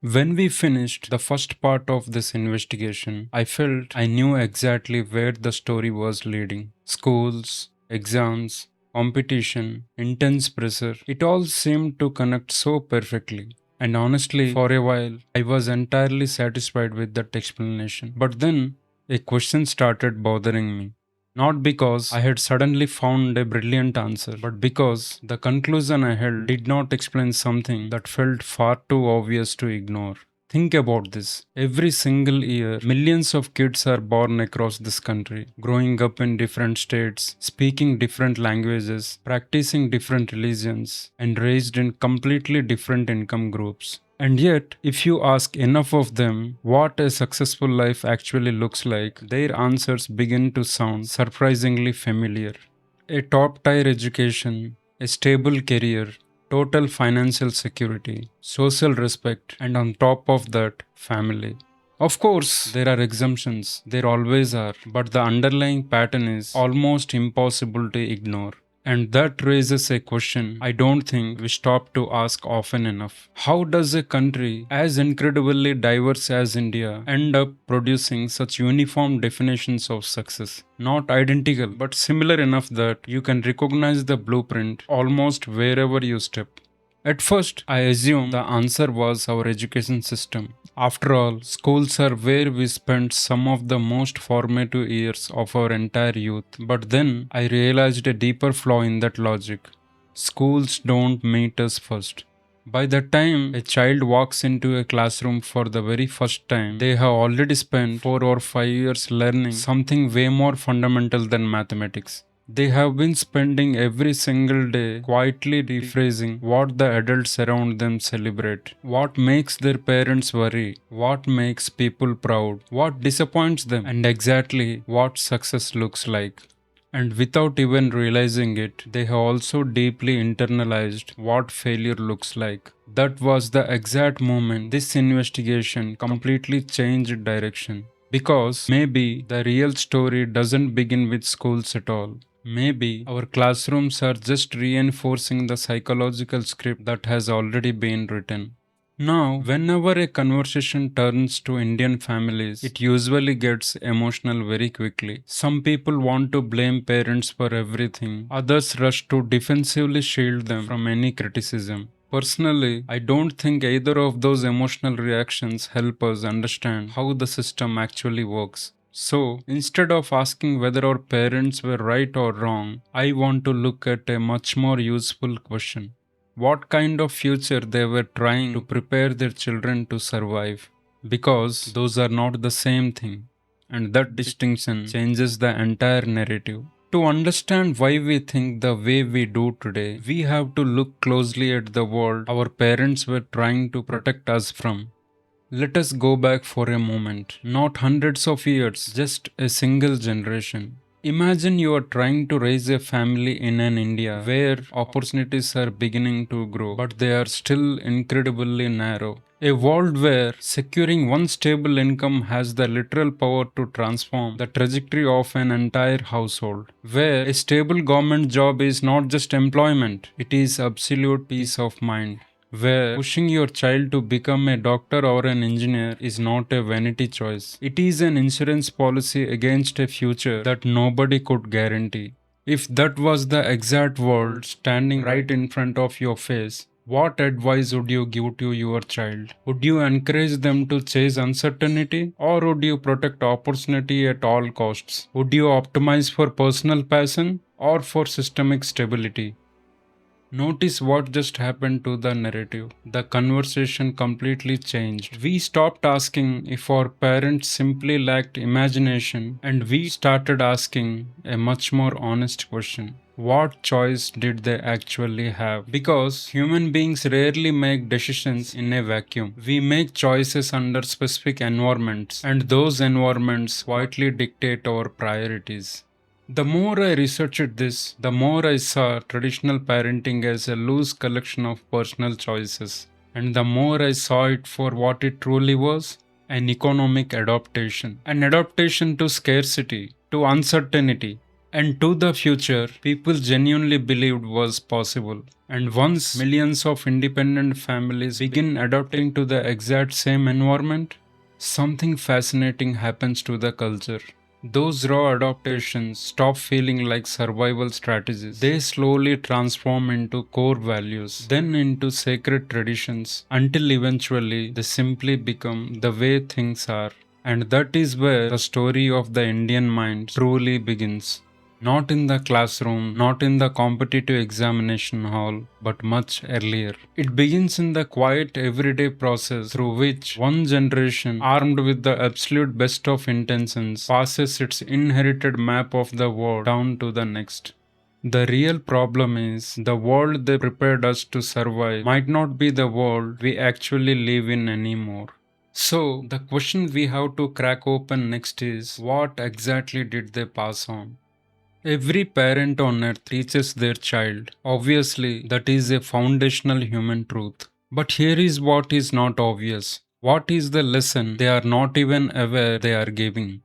When we finished the first part of this investigation, I felt I knew exactly where the story was leading. Schools, exams, competition, intense pressure, it all seemed to connect so perfectly. And honestly, for a while, I was entirely satisfied with that explanation. But then, a question started bothering me. Not because I had suddenly found a brilliant answer, but because the conclusion I held did not explain something that felt far too obvious to ignore. Think about this. Every single year, millions of kids are born across this country, growing up in different states, speaking different languages, practicing different religions, and raised in completely different income groups. And yet, if you ask enough of them what a successful life actually looks like, their answers begin to sound surprisingly familiar. A top tier education, a stable career, total financial security, social respect, and on top of that, family. Of course, there are exemptions, there always are, but the underlying pattern is almost impossible to ignore. And that raises a question I don't think we stop to ask often enough. How does a country as incredibly diverse as India end up producing such uniform definitions of success? Not identical, but similar enough that you can recognize the blueprint almost wherever you step. At first, I assumed the answer was our education system. After all, schools are where we spend some of the most formative years of our entire youth. But then I realized a deeper flaw in that logic. Schools don't meet us first. By the time a child walks into a classroom for the very first time, they have already spent 4 or 5 years learning something way more fundamental than mathematics. They have been spending every single day quietly rephrasing what the adults around them celebrate, what makes their parents worry, what makes people proud, what disappoints them, and exactly what success looks like. And without even realizing it, they have also deeply internalized what failure looks like. That was the exact moment this investigation completely changed direction. Because maybe the real story doesn't begin with schools at all. Maybe our classrooms are just reinforcing the psychological script that has already been written. Now, whenever a conversation turns to Indian families, it usually gets emotional very quickly. Some people want to blame parents for everything, others rush to defensively shield them from any criticism. Personally, I don't think either of those emotional reactions help us understand how the system actually works. So, instead of asking whether our parents were right or wrong, I want to look at a much more useful question: what kind of future they were trying to prepare their children to survive, because those are not the same thing, and that distinction changes the entire narrative. To understand why we think the way we do today, we have to look closely at the world our parents were trying to protect us from. Let us go back for a moment, not hundreds of years, just a single generation. Imagine you are trying to raise a family in an India where opportunities are beginning to grow, but they are still incredibly narrow. A world where securing one stable income has the literal power to transform the trajectory of an entire household. Where a stable government job is not just employment, it is absolute peace of mind. Where pushing your child to become a doctor or an engineer is not a vanity choice. It is an insurance policy against a future that nobody could guarantee. If that was the exact world standing right in front of your face, what advice would you give to your child? Would you encourage them to chase uncertainty, or would you protect opportunity at all costs? Would you optimize for personal passion or for systemic stability? Notice what just happened to the narrative. The conversation completely changed. We stopped asking if our parents simply lacked imagination, and we started asking a much more honest question: what choice did they actually have? Because human beings rarely make decisions in a vacuum. We make choices under specific environments, and those environments quietly dictate our priorities. The more I researched this, the more I saw traditional parenting as a loose collection of personal choices, and the more I saw it for what it truly was: an economic adaptation. An adaptation to scarcity, to uncertainty, and to the future people genuinely believed was possible. And once millions of independent families begin adapting to the exact same environment, something fascinating happens to the culture. Those raw adaptations stop feeling like survival strategies. They slowly transform into core values, then into sacred traditions, until eventually they simply become the way things are. And that is where the story of the Indian mind truly begins. Not in the classroom, not in the competitive examination hall, but much earlier. It begins in the quiet everyday process through which one generation, armed with the absolute best of intentions, passes its inherited map of the world down to the next. The real problem is the world they prepared us to survive might not be the world we actually live in anymore. So, the question we have to crack open next is what exactly did they pass on? Every parent on earth teaches their child. Obviously, that is a foundational human truth. But here is what is not obvious. What is the lesson they are not even aware they are giving?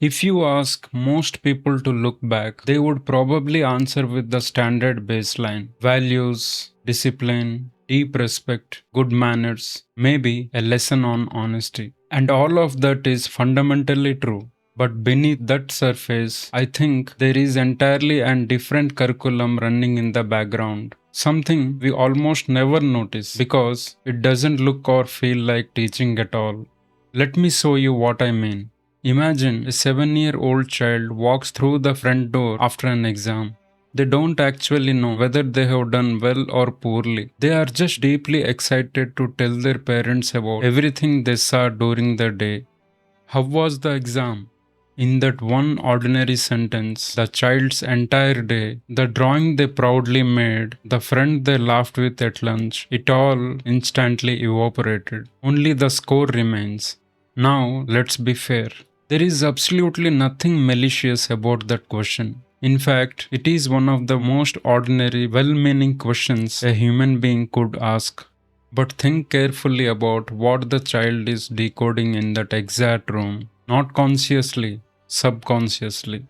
If you ask most people to look back, they would probably answer with the standard baseline values, discipline, deep respect, good manners, maybe a lesson on honesty. And all of that is fundamentally true. But beneath that surface, I think there is entirely a different curriculum running in the background. Something we almost never notice because it doesn't look or feel like teaching at all. Let me show you what I mean. Imagine a 7-year-old child walks through the front door after an exam. They don't actually know whether they have done well or poorly. They are just deeply excited to tell their parents about everything they saw during the day. How was the exam? In that one ordinary sentence, the child's entire day, the drawing they proudly made, the friend they laughed with at lunch, it all instantly evaporated. Only the score remains. Now, let's be fair. There is absolutely nothing malicious about that question. In fact, it is one of the most ordinary, well meaning questions a human being could ask. But think carefully about what the child is decoding in that exact room, not consciously, subconsciously.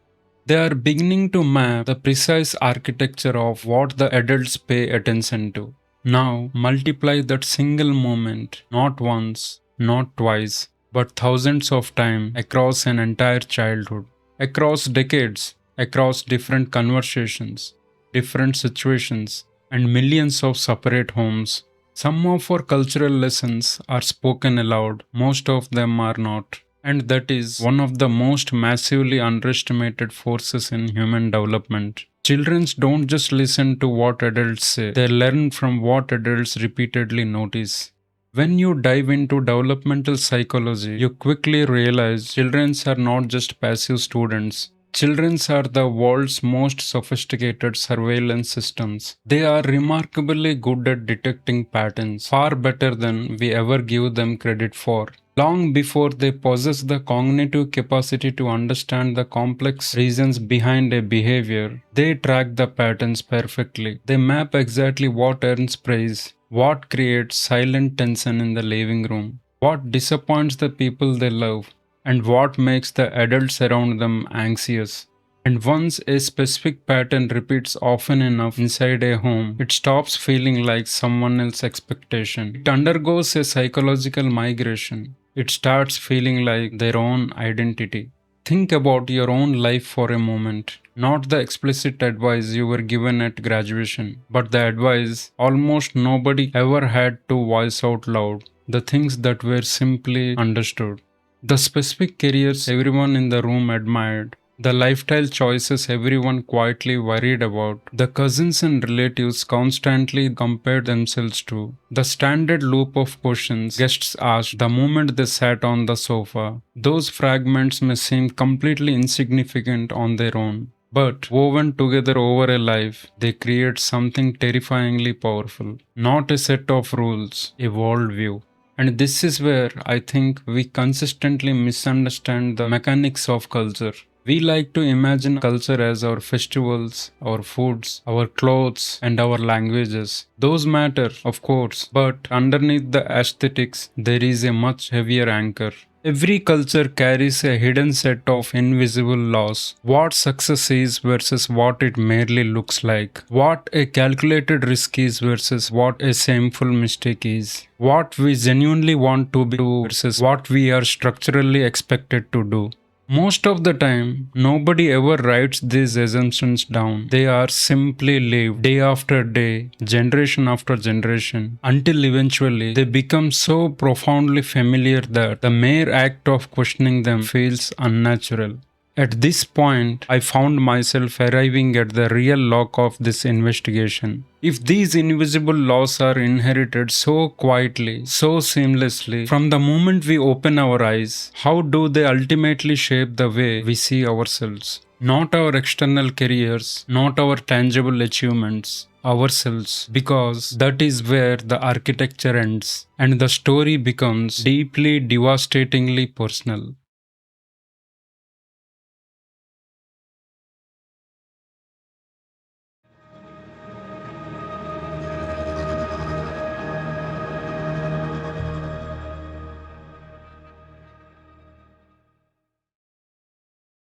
They are beginning to map the precise architecture of what the adults pay attention to. Now, multiply that single moment, not once, not twice, but thousands of times across an entire childhood, across decades, across different conversations, different situations, and millions of separate homes. Some of our cultural lessons are spoken aloud, most of them are not. And that is one of the most massively underestimated forces in human development. Children don't just listen to what adults say, they learn from what adults repeatedly notice. When you dive into developmental psychology, you quickly realize children are not just passive students. Children are the world's most sophisticated surveillance systems. They are remarkably good at detecting patterns, far better than we ever give them credit for. Long before they possess the cognitive capacity to understand the complex reasons behind a behavior, they track the patterns perfectly. They map exactly what earns praise, what creates silent tension in the living room, what disappoints the people they love, and what makes the adults around them anxious. And once a specific pattern repeats often enough inside a home, it stops feeling like someone else's expectation. It undergoes a psychological migration. It starts feeling like their own identity. Think about your own life for a moment. Not the explicit advice you were given at graduation, but the advice almost nobody ever had to voice out loud. The things that were simply understood. The specific careers everyone in the room admired, the lifestyle choices everyone quietly worried about, the cousins and relatives constantly compared themselves to, the standard loop of questions guests asked the moment they sat on the sofa. Those fragments may seem completely insignificant on their own. But woven together over a life, they create something terrifyingly powerful. Not a set of rules, a worldview. And this is where I think we consistently misunderstand the mechanics of culture. We like to imagine culture as our festivals, our foods, our clothes, and our languages. Those matter, of course, but underneath the aesthetics, there is a much heavier anchor. Every culture carries a hidden set of invisible laws. What success is versus what it merely looks like. What a calculated risk is versus what a shameful mistake is. What we genuinely want to be versus what we are structurally expected to do. Most of the time, nobody ever writes these assumptions down. They are simply lived day after day, generation after generation, until eventually they become so profoundly familiar that the mere act of questioning them feels unnatural. At this point, I found myself arriving at the real lock of this investigation. If these invisible laws are inherited so quietly, so seamlessly, from the moment we open our eyes, how do they ultimately shape the way we see ourselves? Not our external careers, not our tangible achievements, ourselves, because that is where the architecture ends and the story becomes deeply, devastatingly personal.